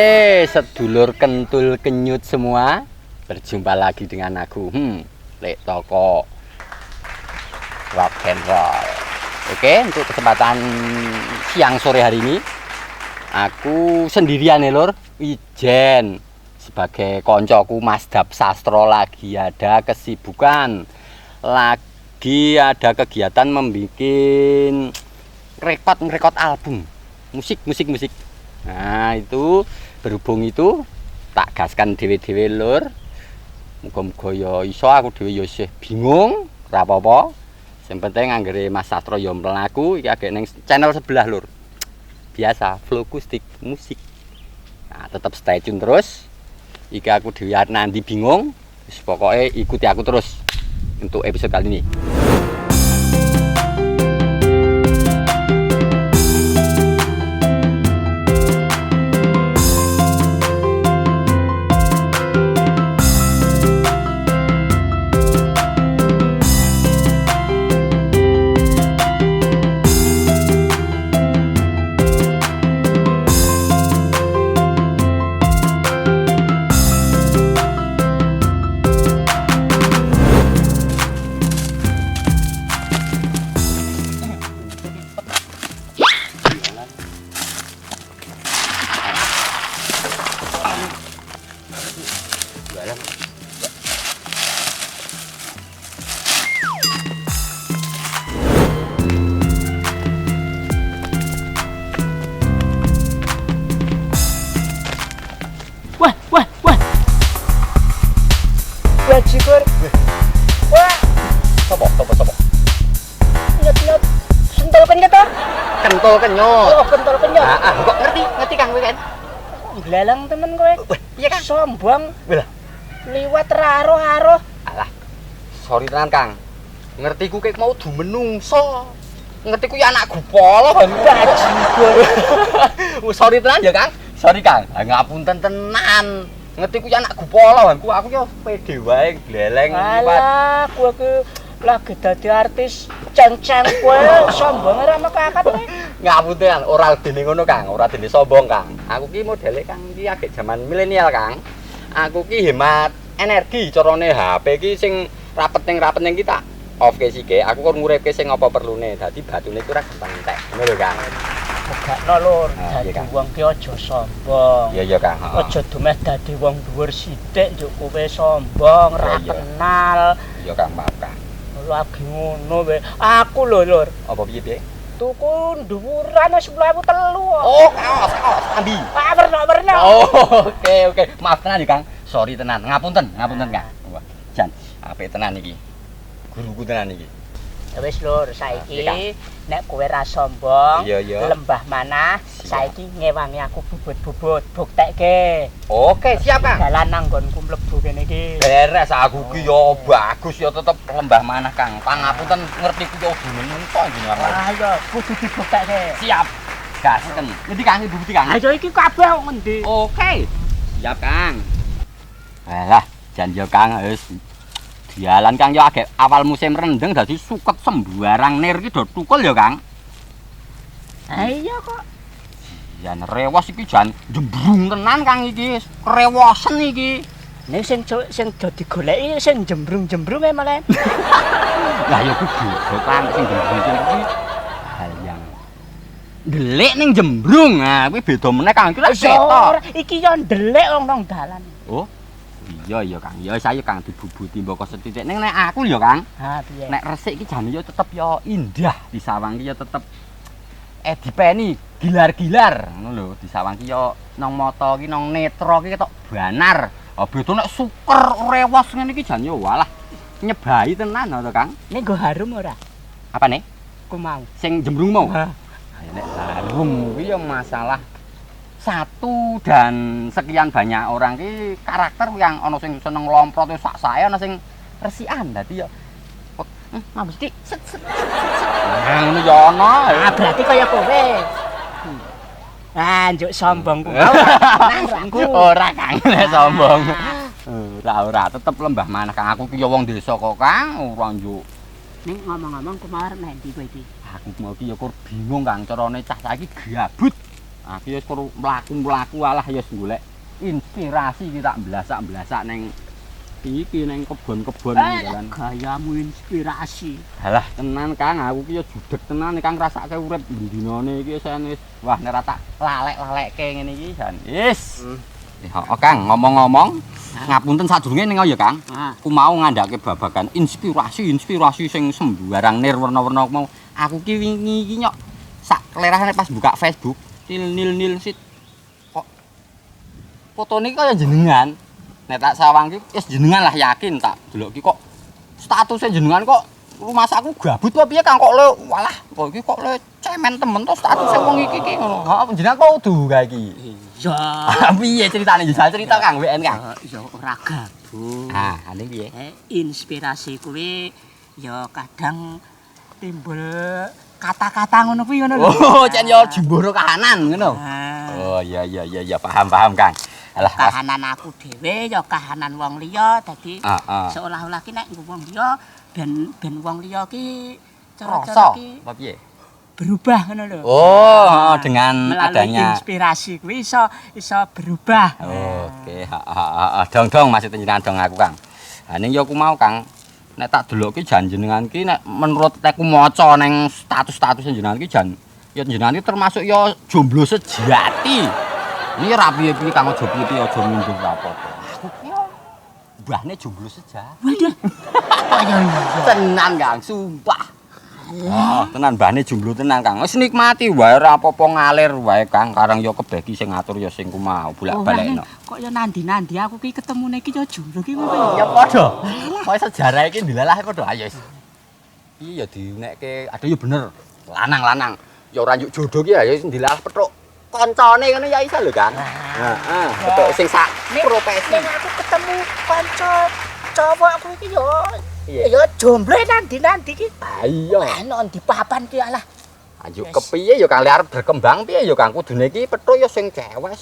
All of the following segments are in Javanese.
Oke, sedulur kentul kenyut semua, berjumpa lagi dengan aku, Lek Toko Rock and Roll. Oke, untuk kesempatan siang sore hari ini, aku sendirian ya lur, Ijen sebagai koncoku Masdap Sastro lagi ada kesibukan, lagi ada kegiatan membuat rekod album, musik. Nah itu berhubung itu tak gaskan dewe-dewe lur. Muga-muga ya iso, aku dhewe ya isih bingung ora apa-apa. Sing penting anggere Mas Sastro ya mlaku iki agek ning channel sebelah lur. Biasa Flokustik musik. Nah, tetap stay tune terus. Iki aku dhewe nanti bingung. Wis pokoke ikuti aku terus untuk episode kali ini. Wah. Bajigur. Wah. Sopo? Nyet. Sentul kenyot toh? Kentul kenyot. Oh, kentul kenyot. Kok ngerti Kang kowe kan? Blelang temen kowe. Iya Kang. Sombong. Lah, Liwat raro-haro. alah. Sorry tenan Kang. Ngertiku kek mau du menungso. Ngertiku ya anak gupolo. Bajigur. Sorry tenan ya Kang. Sorry Kang. Ngapunten tenan. Ngertiku ya anak gupolo. Aku yo pede wae gleleng liwat. Alah, kowe ku lagi dadi artis ceng-ceng kowe sombong ora ana kakak kowe. Ngapunten ora dene ngono Kang, ora dene sombong Kang. Aku ki modele Kang iki agek zaman milenial Kang. Aku ki hemat energi carane HP ki sing rapet-rapet kita off ke sike. Aku kon nguripke sing apa perlune. Dadi batune ku ora gampang entek. Ngono lho Kang. Megakno lur, Iya, dadi Kang. wong ki aja sombong. Iya Kang. Aja dumeh dadi wong dhuwur sithik njuk kowe sombong, ra Iya. kenal. Iya Kang, maaf Kang. Lagi ngono wae. Aku lho lur, Apa piye? tuku dhuwuran 10.000 telu. Oh, kaos ambi. Warna-warna. Oh, oke. Maaf tenan ya Kang. Sorry tenan. Ngapunten Kang. Wah, jan apik tenan iki. Guruku tenan iki. Ya wis lur, saiki Iya, nek kowe ra sombong, Iya. lembah manah, Siap. saiki ngewangi aku bubut-bubut, buktekke. Oke, siap Kang. Dalan nang nggonku mlebu kene iki. Beres aku ki yo bagus yo tetep lembah manah Kang. Pangapunten ngerti ku yo menungso jenengan. Ayo, kudu dibuktekke. Siap. Gasken. Ngendi Kang bukti Kang? Ayo iki kabeh kok ngendi? Oke. Siap Kang. Alah, jan yo Kang wis dialan Kang yo agek awal musim rendeng dadi suket sembarang nir ki do tukul yo Kang. Iya kok. Jan rewas iki jan jembrung tenan Kang iki. Kerewosen iki. Ning sing do digoleki sing jembrung-jembrung malah. Lah ya kudu kan sing jembrung iki hal yang delik ning jembrung. Nah, kuwi beda meneh Kang. Iki lak ketok. Iki yo ndelik wong nang dalan. Oh. Iya Kang. Ya saya Kang dibubuti mboko setitik. Ning nek aku ya Kang, Ha piye? nek resik iki jane yo tetep yo indah. Di sawang ki yo tetep dipeni gilar-gilar ngono lho. Di sawang ki yo nang mata ki nang netra ki ketok banar. Ah beda nek suker rewas ngene iki jane yo walah nyebai tenan to Kang. Ning go harum ora? Apa nih? Ku mau. Sing jembrung mau? Ha. Ayo nek harum kuwi yo masalah satu dan sekian banyak orang ki karakter yang ana sing seneng lomprot yo sak-sae ana sing resikan dadi yo mesti set. Nah ngono yo ana. Ah berarti kaya kowe. Ah njuk sombong ku mau. Nangku. Ora Kang, nek sombong. Ora tetep lembah manah Kang. Aku ki yo wong desa kok Kang, ora njuk. Ning ngomong-ngomong ku mau arep endi kowe iki? Aku mau ki yo kur bingung Kang, carane cah saiki gabut. Aku wis perlu mlaku-mlaku alah ya golek inspirasi iki tak blasak-blasak ning iki ning kebon-kebon dalan. Gayamu inspirasi. Halah tenan Kang, aku ki ya judeg tenan Kang ngrasake urip bendinane iki sen wis wah nek ra tak lalek-lalekke ngene iki jan. Wis. Heeh Kang, ngomong-ngomong ngapunten sadurunge ning ya Kang. Aku mau ngandhake babagan inspirasi sing sembarang warna-warna mau. Aku ki wingi iki nyok sak lerahane pas buka Facebook, nil sit kok fotone iki kaya jenengan. Nek tak sawang ki wis jenengan lah yakin tak delok ki kok statusnya jenengan kok rumah saku gabut apa piye Kang kok le walah kok iki kok le cemen temen to statusnya wong iki ngono. Heeh jenengan kok udu gawe iki. Iya. Piye ceritane jajal cerita Kang WN Kang. Ya ora gabut. Ane piye? Inspirasi kuwi ya kadang timbul kata-kata ngono kuwi ngono lho. Oh, cen yo jemboro kahanan ngono. Oh iya paham Kang. Alah kahanan aku dhewe ya kahanan wong liya dadi seolah-olah ki nek wong liya ben wong liya ki cara-cara ki apa piye? Berubah ngono lho. Oh, dengan melalui adanya inspirasi kuwi iso berubah. Oke, dong maksud jenengan dong aku Kang. Ha ning yo aku mau Kang. Nek tak delok ki jan jenengan ki nek menurut aku maca ning status-status jenengan ki jan ya jenengan ki termasuk ya jomblo sejati. Ini ora piye-piye Kang aja piye-piye aja mundur apa-apa. Aku ki mbahne jomblo sejati. Waduh. Kaya Tenan Kang, sumpah. Tenan mbahne jomblo tenan Kang. Wis nikmati wae ora apa-apa ngalir wae Kang. Karang ya kebeki sing ngatur ya sing ku mau bolak-balikno. Kok ya nandi-nandi aku ki ketemune ki ya jomblo ki ngono ya padha. Kok sejarah iki dilalah padha ayo wis. Iki ya dinekke ada ya bener. Lanang-lanang. Ya ora njuk jodoh ki ya dilalah pethuk. Koncone ngono ya iso lho Kang. Heeh, pethuk sing sak profesi. Nek aku ketemu kanca cowokku iki ya jomblo nandi-nandi ki. Iya. Ana ndi papan ki alah. Ayo kepiye ya Kang arep berkembang piye ya Kang kudune iki pethuk ya sing cewek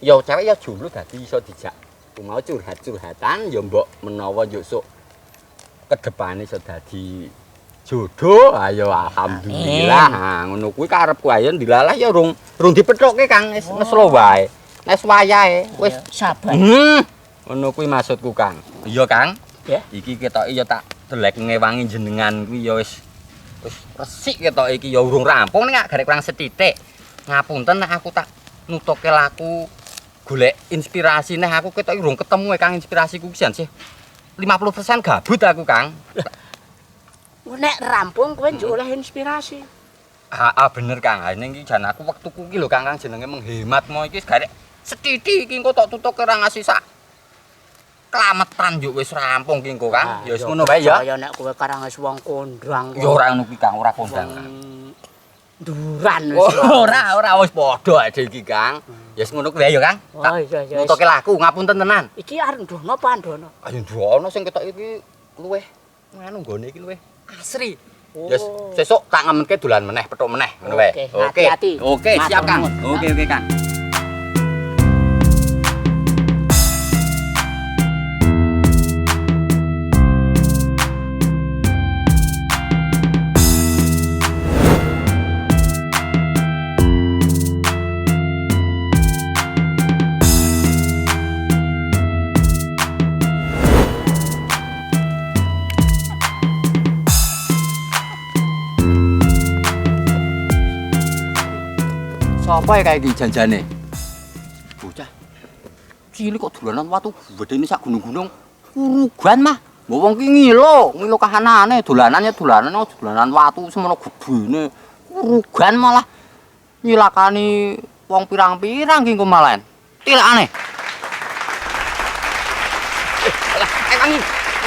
ya jomblo dadi iso dijak. Ku mau curhat-curhatan ya mbok menawa yo sok kedepane iso dadi jodoh. Ayo alhamdulillah. Ngono kuwi karepku ayo dilalah ya rung dipethukke Kang wis slow wae. Nek wayahe wis sabar. Ngono kuwi maksudku Kang. Iya Kang. Ya. Iki ketoke ya tak delek ngewangi jenengan kuwi ya wis resik ketoke iki ya urung rampung nek garek kurang setitik. Ngapunten nek aku tak nutuke laku golek inspirasi nek aku ketoke urung ketemu Kang inspirasiku ki sih. 50% gabut aku Kang. Nek rampung kowe njuk oleh inspirasi. Bener Kang. Ning iki jan aku wektuku ki lho Kang jenenge menghemat mau iki garek setitik iki engko tak tutuke ora ngasih sak klametan yo wis rampung ki engko Kang. Ya wis ngono wae ya. Ya nek kowe karang wis wong kondang. Ya ora ngono ki Kang, ora kondang Kang. Duran wis. Ora wis padha ade iki Kang. Ya wis ngono kuwi ya Kang. Oh iya. Nutuke laku ngapunten tenan. Iki arep ndono apa ndono? Ayo ndono sing ketok iki luweh nganu nggone iki luweh asri. Ya sesuk tak ngemenke dolan meneh, petuk meneh ngono wae. Oke, hati-hati. Oke, siap Kang. Oke Kang. Apa ya kayak iki janjane? Bocah. Cilik kok dolanan watu gedene sak gunung-gunung. Urugan mah. Mbok wong ki ngilo kahanane dolanan watu semono gedene. Urugan malah nyilakani wong pirang-pirang ki engko malah. Tilakane. Alah, wangi.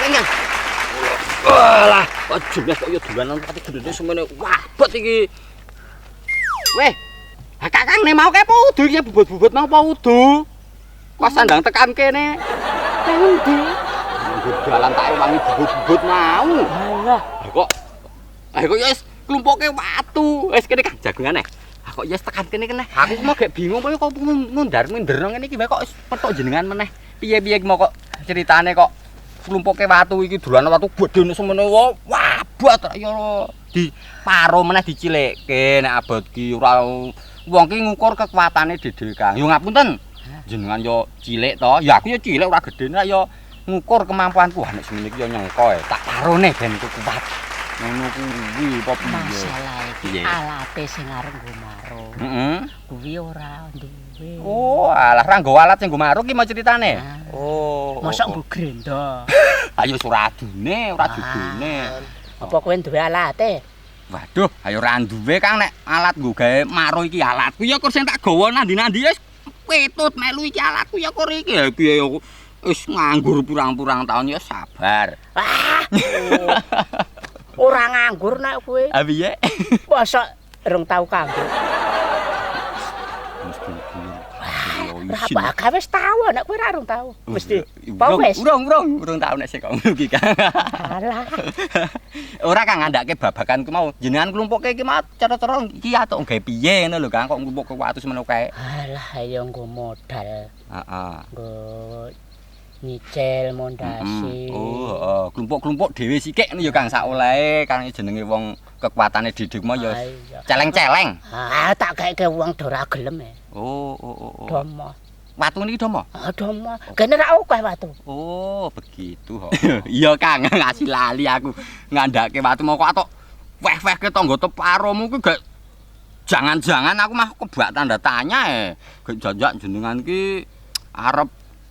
Lengan. Alah, kok jelas kok ya dolanan watu gedene semene. Wah, bet iki. Weh, Kakang nek mau kepo udu iki bubut-bubut mau apa udu? Kok sandang tekan kene. Nang ndi? Dalan tak wangi bubut-bubut mau. Alah, Kok ya wis klumpuke watu. Wis kene Kang jagongane. Kok ya wis tekan kene. Aku mau gek bingung kok mundar-mundur ngene iki kok petok jenengan meneh. Piye-piye mau kok ceritane kok klumpuke watu iki dolanan watu gedhe semene. Wah, buat ya paro meneh dicilikke nek abot ki ora wong ki ngukur kekuatane dhewe Kang. Yo ngapunten. Jenengan yo cilik to, ya aku yo cilik ora gedhe nek yo ngukur kemampuanku. Wah nek semene iki yo nyengko tak parone ben kuat. Ngono kuwi apa piye? Masalah iki alate sing arep nggo maro. Heeh. Kuwi ora duwe. Oh, alah ra nggo alat sing nggo maru ki mau ceritane. Oh. Mosok nggo grenda. Ayo ora adune, ora dudune. Apa kowe duwe alate? Waduh, ayo ora duwe Kang nek alat nggo gawe maru iki alatku ya kur sing tak gawa nandi-nandi wis petut melu iki alatku ya kur iki. Ya piye yo wis nganggur pirang-pirang taun ya sabar. Ora nganggur nek kowe. Ah piye? Mosok rong tau kanggo. Mesti Ora apa wis tau nek kowe ora rong tau. Mesti. Apa wis? Urung tau nek sik kok iki Kang. Alah. Ora Kang ngandake babagan ku mau jenengan klumpuke iki mau cara-cara iki atok gawe piye ngono lho Kang kok nglumpuk ke watu semono kae. Alah ayo nggo modal. Heeh. Nggo nyicil mondasi. Oh, heeh, klumpuk-klumpuk dhewe sithik ngono ya Kang sak olehe Kang jenenge wong kekuatane didhik mau ya celeng-celeng. Ah tak gaeke wong do ora gelem e. Oh. Domo. Watu niki domo? Ah domo. Kene ra akeh watu. Oh, begitu kok. Iya Kang, ngasih lali aku ngandake watu mau kok atok weh-wehke tangga teparomu ku gak jangan-jangan aku mah kebak tanda tanya gak janjak jenengan ki arep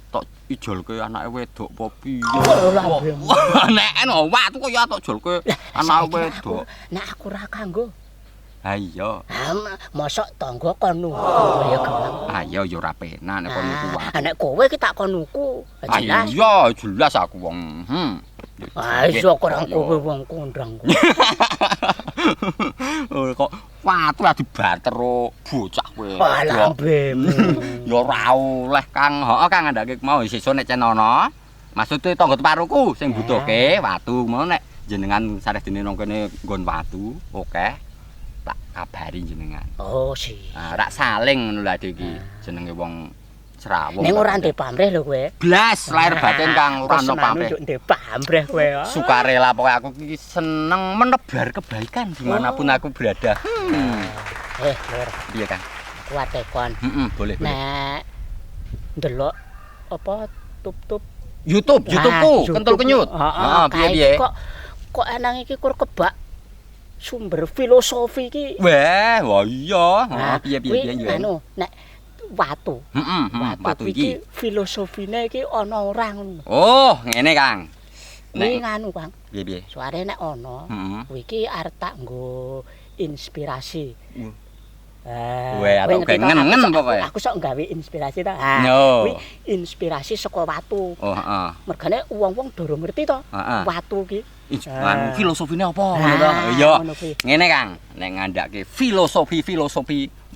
tok ijolke anake wedok apa piye. Nek ono watu kok ya tok jolke anake wedok. Nek aku ra kanggo. Ha iya. Mosok tangga kon nuku ya gampang. Ayo ya ora penak nek kon nuku watu. Nek kowe ki tak kon nuku. Jelas. Iya, jelas aku wong. Ah iso kurang kowe wong kondang. Oh kok watu adi barter bocah kowe. Lambemu. Ya ora oleh Kang. Heeh Kang ngandake mau sesuk nek cenono. Maksude tangga teparuku sing butuhke watu. Mau nek jenengan sareh dene nang kene nggon watu, oke. Tak kabari jenengan. Oh sih. Ah rak saling ngono lho iki. Jenenge wong Serawung. Ning ora ndek pamrih lho kowe. Blas lahir batin Kang ora ono pamrih. Ndek pamrih kowe. Sukarela pokoke aku iki seneng menebar kebaikan dimanapun aku berada. Lur. Piye Kang? Kuat tekon. Boleh. Nek ndelok apa tup-tup YouTubeku kentul kenyut. Heeh, piye-piye. Kok enang iki kur kebak sumber filosofi iki. Wah iya. Piye-piye yo. Anu nek watu. Watu iki filosofine iki ana ora ngono. Oh, ngene Kang. Nek nganu Kang. Piye-piye? Suare nek ana, kuwi iki arep tak nggo inspirasi. Weh, atau ngen-ngen pokoke. Aku sok gawe inspirasi ta. Kuwi inspirasi saka watu. Oh, heeh. Mergane wong-wong durung ngerti to. Watu iki. Anu filosofine apa ngono to? Iya. Ngene Kang, nek ngandake filosofi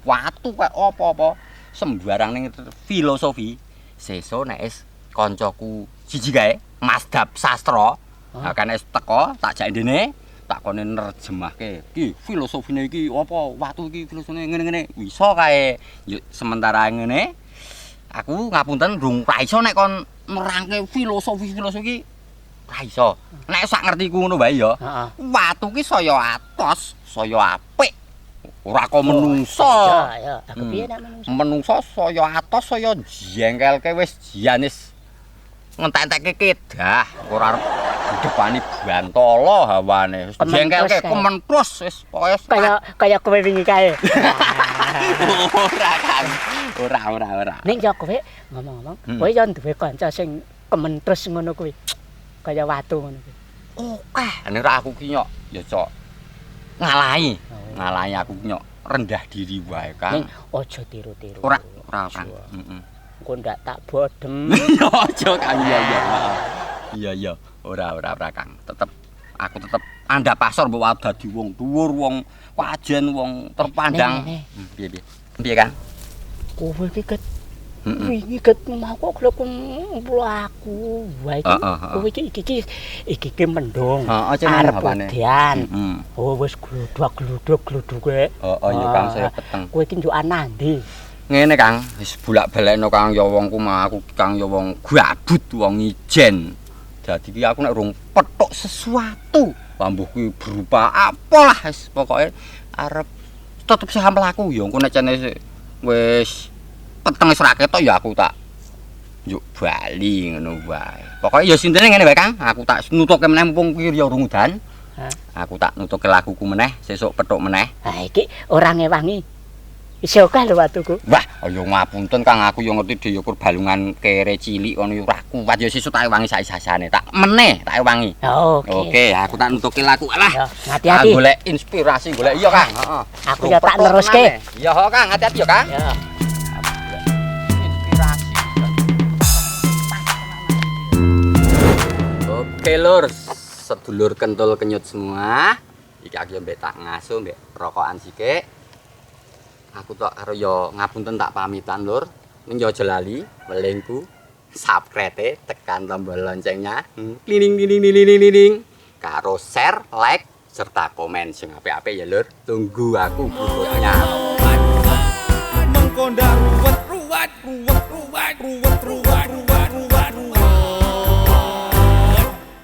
watu kok apa-apa sembarang ning filosofi. Sesuk nek is kancaku siji kae Masdap Sastra, kan es teko tak jak ndene tak kone nerjemahke. Iki filosofine iki apa? Watu iki filosofine ngene-ngene. Bisa kae. Sementara ngene aku ngapunten durung ra iso nek kon nerangke filosofi iki ra iso. Nek sak ngertiku ngono wae ya. Watu ki saya atos, saya apik. Ora kok menungso. Ya, aku piye nek menungso? Menungso saya atos, saya jengkelke wis jianis ngentek-entekke kedah, ora arep depani bantala hawane. Jengkelke kementrus wis pokoke kaya kowe wingi kae. Ora kan. Ora. Ning ya kowe ngomong-ngomong, kowe ya duwe kanca sing kementrus ngono kuwi. Kaya watu ngono kuwi. Nek aku ki nyok ya cok ngalahi aku nyok rendah diri wae Kang. Ning aja tiru-tiru. Ora Kang. Engko ndak tak bodhem. Ya aja Kang iya. Ora Kang. Aku tetep andhap pasor mbok dadi wong dhuwur, wong wajen, wong terpandang. Piye Kang? Kowe iki ket wingi ket mau kok gelem mlaku wae iki. Kowe iki mendung. Arep pedian. Oh wis gluduk-gluduk-gluduke. Ya Kang saya peteng. Kowe iki njuk anandi. Ngene Kang, wis bolak-balekno Kang ya wongku mah aku Kang ya wong gabut, wong ijen. Dadi iki aku nek urung petuk sesuatu pambuh kuwi berupa apalah wis pokoke arep tetep sah mlaku ya engko nek jane wis peteng wis ra ketok ya aku tak yuk bali ngono wae. Pokoke ya sintene ngene wae Kang, aku tak nutuke meneh mumpung kuwi ya urung udan. Aku tak nutuke lakuku meneh, sesuk petuk meneh. Ha iki ora ngewangi. Iso kae lho watuku. Wah, ya ngapunten Kang, aku ya ngerti dhewe kur balungan kere cilik ngono ora kuat ya sesuk tak ewangi sak-sasane. Tak meneh tak ewangi. Oke, aku tak nutuke laku. Alah. Hati-hati. Golek inspirasi, golek iya Kang, heeh. Aku ya tak neruske. Iya Kang, hati-hati ya Kang. Ya. Inspirasi. Oke lur, sedulur kentul kenyut semua. Iki aku mbek tak ngaso mbek rokokan sithik. Aku tok karo ya ngapunten tak pamitan lur. Ning ya aja lali welingku subscribe tekan tombol loncengnya. Klining. Karo share, like serta komen sing apik-apik ya lur. Tunggu aku berikutnya. Mengkondang ruwet